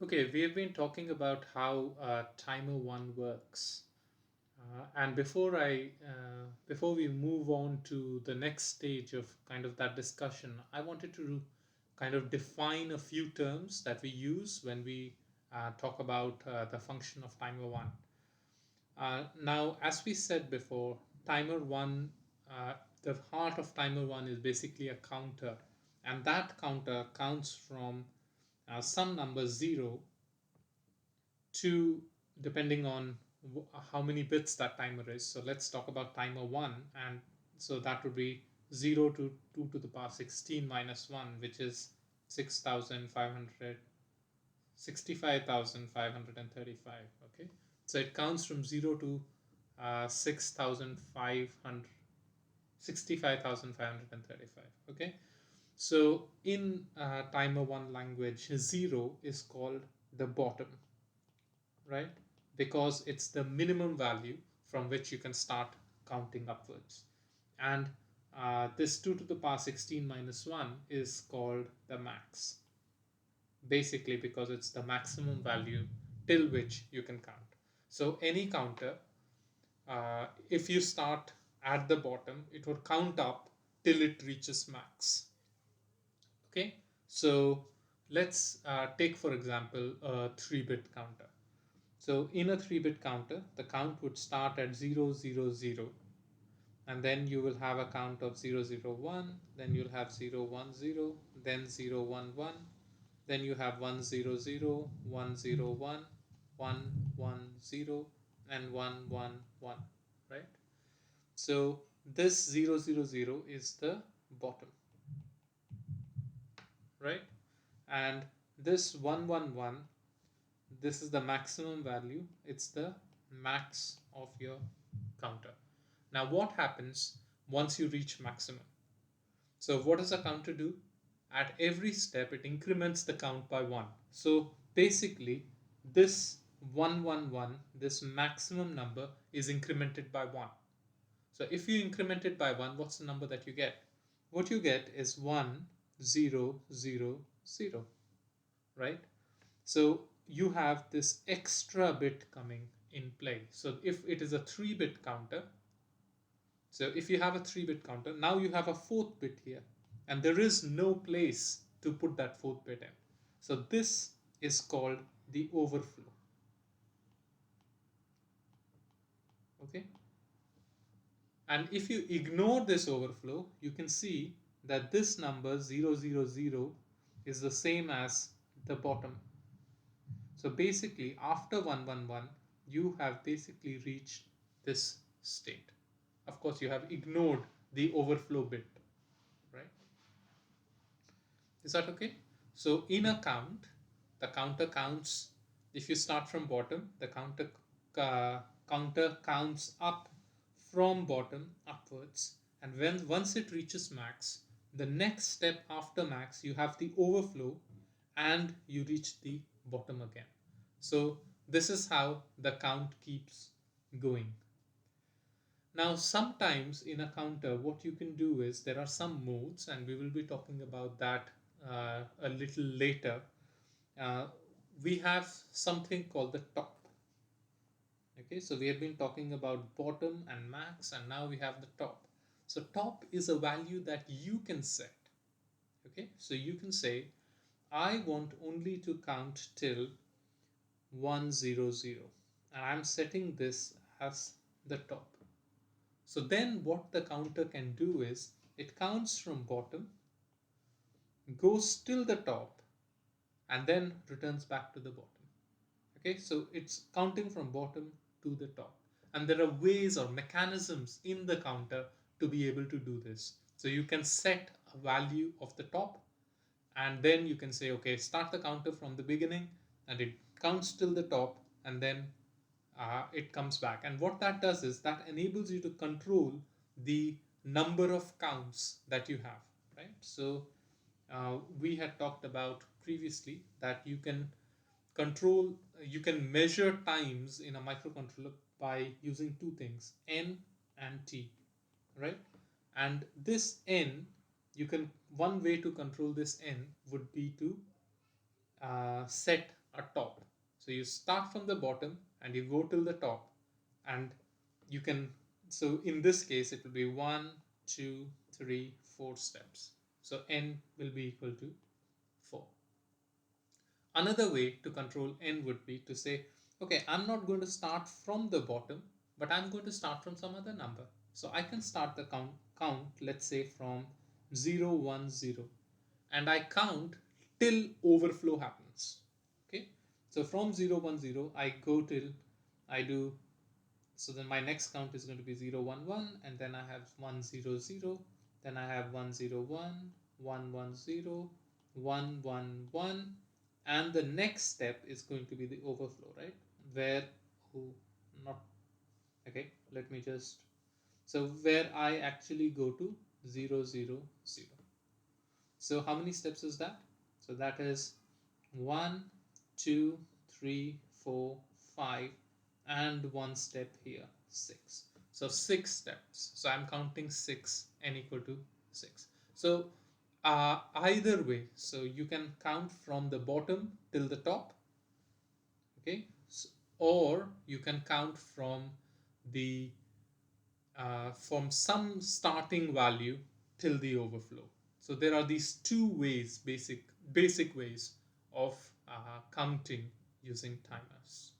Okay, we have been talking about how timer one works, and before we move on to the next stage of kind of that discussion, I wanted to kind of define a few terms that we use when we talk about the function of timer one. Now, as we said before, timer one, the heart of timer one is basically a counter, and that counter counts from some number zero to depending on how many bits that timer is. So let's talk about timer 1, and so that would be 0 to 2 to the power 16 minus 1, which is 65,535. Okay, so it counts from 0 to 6,500 65,535. Okay, so in timer 1 language, 0 is called the bottom, right? Because it's the minimum value from which you can start counting upwards. And this 2 to the power 16 minus 1 is called the max, basically because it's the maximum value till which you can count. So any counter, if you start at the bottom, it would count up till it reaches max. Okay, so let's take for example a 3-bit counter. So in a 3-bit counter, the count would start at 000, and then you will have a count of 001, then you'll have 010, then 011, then you have 100, 101, 110, and 111, right? So this 000 is the bottom, right? And this 111, this is the maximum value, it's the max of your counter. Now what happens once you reach maximum? So what does a counter do? At every step it increments the count by 1. So basically this 111, this maximum number, is incremented by 1. So if you increment it by 1, what's the number that you get? What you get is 1000, right? So you have this extra bit coming in play. So if it is a 3-bit counter, so if you have a 3-bit counter, now you have a 4th bit here, and there is no place to put that 4th bit in. So this is called the overflow. Okay, and if you ignore this overflow, you can see that this number 000 is the same as the bottom. So basically after 111, you have basically reached this state. Of course, you have ignored the overflow bit, right? Is that okay? So in a count, the counter counts. If you start from bottom, the counter counts up from bottom upwards, and when once it reaches max, the next step after max, you have the overflow, and you reach the bottom again. So this is how the count keeps going. Now, sometimes in a counter, what you can do is there are some modes, and we will be talking about that a little later. Uh, we have something called the top. Okay, so we have been talking about bottom and max, and now we have the top. So, top is a value that you can set. Okay, so you can say, I want only to count till 100, and I'm setting this as the top. So then what the counter can do is it counts from bottom, goes till the top, and then returns back to the bottom. Okay, so it's counting from bottom to the top. And there are ways or mechanisms in the counter to be able to do this. So you can set a value of the top, and then you can say, okay, start the counter from the beginning, and it counts till the top, and then it comes back. And what that does is that enables you to control the number of counts that you have, right? So we had talked about previously that you can you can measure times in a microcontroller by using two things, n and t, right? And this n, one way to control this n would be to set a top. So you start from the bottom and you go till the top, and you can, so in this case it will be 1, 2, 3, 4 steps. So n will be equal to 4. Another way to control n would be to say, okay, I'm not going to start from the bottom, but I'm going to start from some other number. So I can start the count, let's say from 0, 1, 0, and I count till overflow happens. Okay, so from 0, 1, 0, I go till I do, so then my next count is going to be 0, 1, 1, and then I have 1, 0, 0, then I have 1, 0, 1, 1, 1, 0, 1, 1, 1, and the next step is going to be the overflow, right? Where, oh, not, okay, let me just, so where I actually go to 0, 0, 0. So how many steps is that? So that is 1, 2, 3, 4, 5, and one step here, 6. So 6 steps. So I'm counting 6, n equal to 6. So either way, so you can count from the bottom till the top, okay, or you can count the from some starting value till the overflow. So there are these two ways, basic ways of counting using timers.